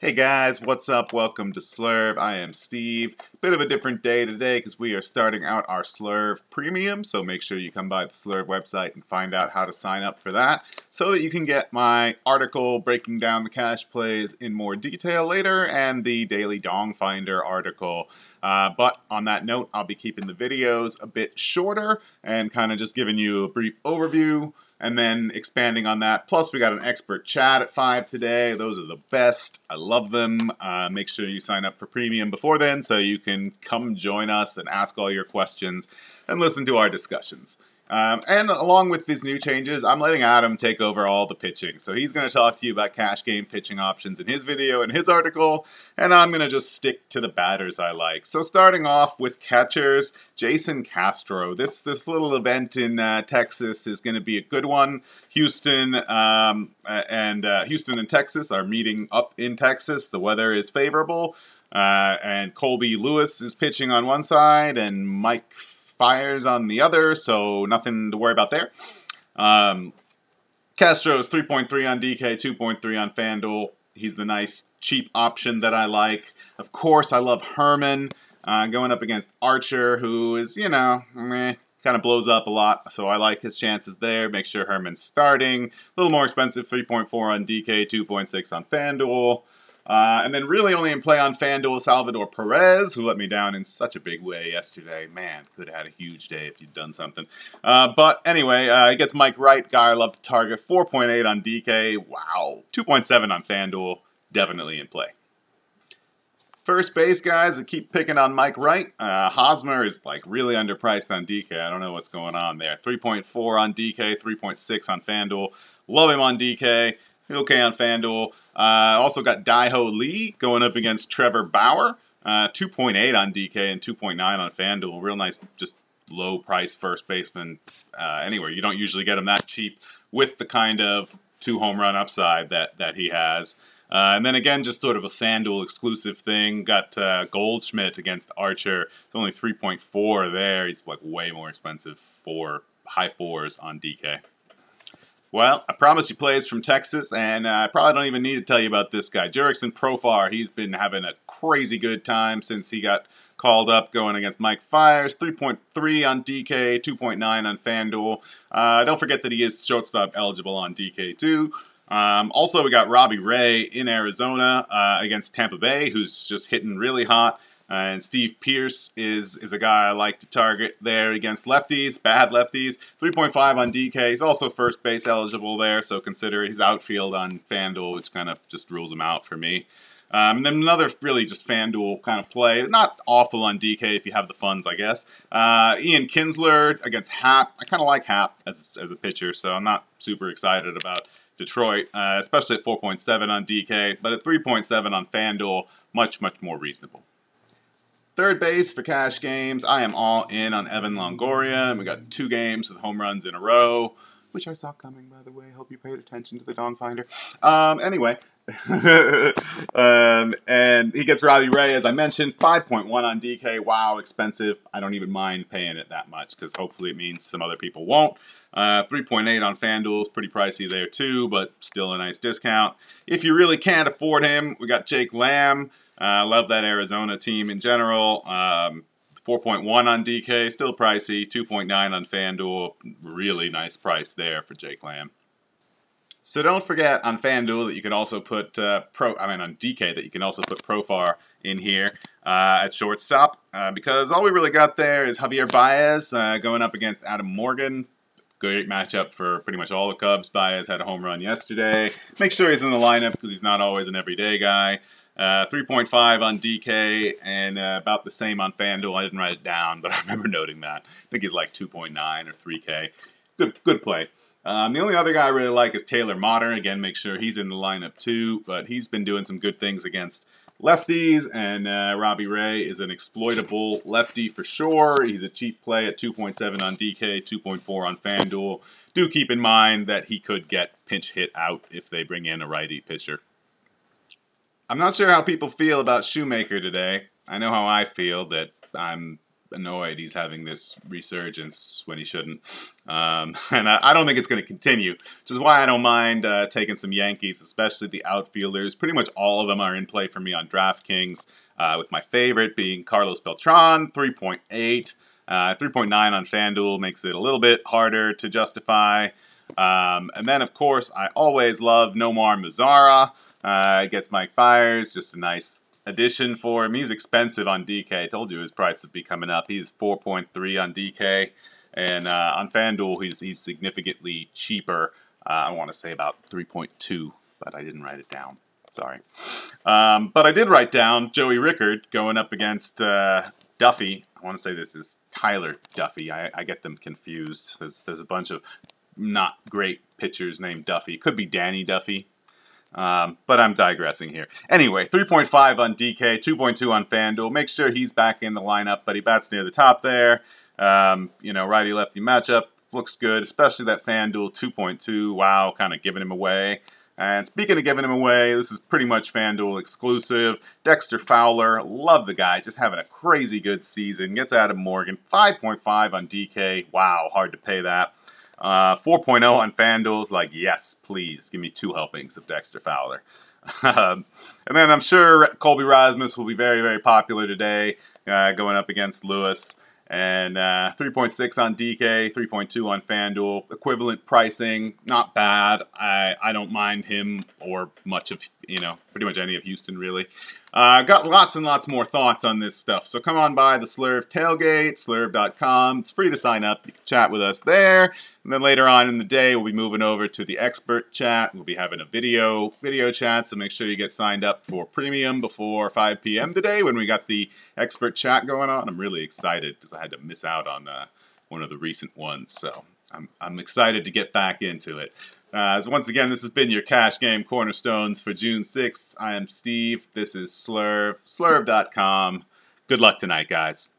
Hey guys, what's up? Welcome to Slurve. I am Steve. Bit of a different day today because we are starting out our Slurve Premium, so make sure you come by the Slurve website and find out how to sign up for that so that you can get my article breaking down the cash plays in more detail later and the Daily Dong Finder article. But on that note, I'll be keeping the videos a bit shorter and kind of just giving you a brief overview and then expanding on that. Plus, we got an expert chat at 5 today. Those are the best. I love them. Make sure you sign up for premium before then so you can come join us and ask all your questions and listen to our discussions. And along with these new changes, I'm letting Adam take over all the pitching. So he's going to talk to you about cash game pitching options in his video and his article, and I'm going to just stick to the batters I like. So starting off with catchers, Jason Castro. This little event in Texas is going to be a good one. Houston and Texas are meeting up in Texas. The weather is favorable, and Colby Lewis is pitching on one side, and Mike Fires on the other, so nothing to worry about there. Castro's 3.3 on DK, 2.3 on FanDuel. He's the nice, cheap option that I like. Of course, I love Herman going up against Archer, who is, kind of blows up a lot, so I like his chances there. Make sure Herman's starting. A little more expensive, 3.4 on DK, 2.6 on FanDuel. And then really only in play on FanDuel, Salvador Perez, who let me down in such a big way yesterday. Man, could have had a huge day if you'd done something. But anyway, he gets Mike Wright, guy I love to target, 4.8 on DK. Wow, 2.7 on FanDuel, definitely in play. First base, guys, I keep picking on Mike Wright. Hosmer is like really underpriced on DK. I don't know what's going on there. 3.4 on DK, 3.6 on FanDuel. Love him on DK. Okay on FanDuel. Also got Daiho Lee going up against Trevor Bauer. 2.8 on DK and 2.9 on FanDuel. Real nice, just low price first baseman. Anywhere. You don't usually get him that cheap with the kind of 2-home run upside that he has. And then again, just sort of a FanDuel exclusive thing. Got Goldschmidt against Archer. It's only 3.4 there. He's like way more expensive. High fours on DK. Well, I promised you plays from Texas, and I probably don't even need to tell you about this guy. Jurickson Profar, he's been having a crazy good time since he got called up going against Mike Fires. 3.3 on DK, 2.9 on FanDuel. Don't forget that he is shortstop eligible on DK too. Also, we got Robbie Ray in Arizona against Tampa Bay, who's just hitting really hot. And Steve Pearce is a guy I like to target there against lefties, bad lefties. 3.5 on DK. He's also first base eligible there, so consider his outfield on FanDuel, which kind of just rules him out for me. And then another really just FanDuel kind of play. Not awful on DK if you have the funds, I guess. Ian Kinsler against Happ. I kind of like Happ as a pitcher, so I'm not super excited about Detroit, especially at 4.7 on DK. But at 3.7 on FanDuel, much, much more reasonable. Third base for cash games, I am all in on Evan Longoria, and we got 2 games with home runs in a row, which I saw coming, by the way. Hope you paid attention to the Dong Finder. Anyway, and he gets Robbie Ray, as I mentioned, 5.1 on DK. Wow, expensive. I don't even mind paying it that much, because hopefully it means some other people won't. 3.8 on FanDuel is pretty pricey there too, but still a nice discount. If you really can't afford him, we got Jake Lamb. Love that Arizona team in general. 4.1 on DK, still pricey. 2.9 on FanDuel, really nice price there for Jake Lamb. So don't forget on FanDuel that you can also put on DK that you can also put Profar in here at shortstop because all we really got there is Javier Baez going up against Adam Morgan. Great matchup for pretty much all the Cubs. Baez had a home run yesterday. Make sure he's in the lineup because he's not always an everyday guy. 3.5 on DK and about the same on FanDuel. I didn't write it down, but I remember noting that. I think he's like 2.9 or 3K. Good play. The only other guy I really like is Taylor Motter. Again, make sure he's in the lineup too, but he's been doing some good things against lefties, and Robbie Ray is an exploitable lefty for sure. He's a cheap play at 2.7 on DK, 2.4 on FanDuel. Do keep in mind that he could get pinch hit out if they bring in a righty pitcher. I'm not sure how people feel about Shoemaker today. I know how I feel, that I'm annoyed he's having this resurgence when he shouldn't. And I don't think it's going to continue, which is why I don't mind taking some Yankees, especially the outfielders. Pretty much all of them are in play for me on DraftKings, with my favorite being Carlos Beltran, 3.8. 3.9 on FanDuel makes it a little bit harder to justify. And then, of course, I always love Nomar Mazara. Gets Mike Fiers, just a nice addition for him. He's expensive on DK. I told you his price would be coming up. He's 4.3 on DK. And on FanDuel, he's significantly cheaper. I want to say about 3.2, but I didn't write it down. Sorry. But I did write down Joey Rickard going up against Duffy. I want to say this is Tyler Duffy. I get them confused. There's a bunch of not great pitchers named Duffy. Could be Danny Duffy. But I'm digressing here. Anyway, 3.5 on DK, 2.2 on FanDuel. Make sure he's back in the lineup, but he bats near the top there. Righty-lefty matchup looks good, especially that FanDuel 2.2. Wow, kind of giving him away. And speaking of giving him away, this is pretty much FanDuel exclusive. Dexter Fowler, love the guy, just having a crazy good season. Gets Adam Morgan, 5.5 on DK. Wow, hard to pay that. 4.0 on FanDuel's like, yes, please, give me 2 helpings of Dexter Fowler. And then I'm sure Colby Rasmus will be very, very popular today, going up against Lewis. And 3.6 on DK, 3.2 on FanDuel. Equivalent pricing, not bad. I don't mind him or much of, pretty much any of Houston, really. Got lots and lots more thoughts on this stuff. So come on by the Slurv tailgate, slurv.com. It's free to sign up. You can chat with us there. And then later on in the day, we'll be moving over to the expert chat. We'll be having a video chat, so make sure you get signed up for premium before 5 p.m. today when we got the expert chat going on. I'm really excited because I had to miss out on one of the recent ones, so I'm excited to get back into it. So once again, this has been your Cash Game Cornerstones for June 6th. I am Steve. This is Slurv, slurv.com. Good luck tonight, guys.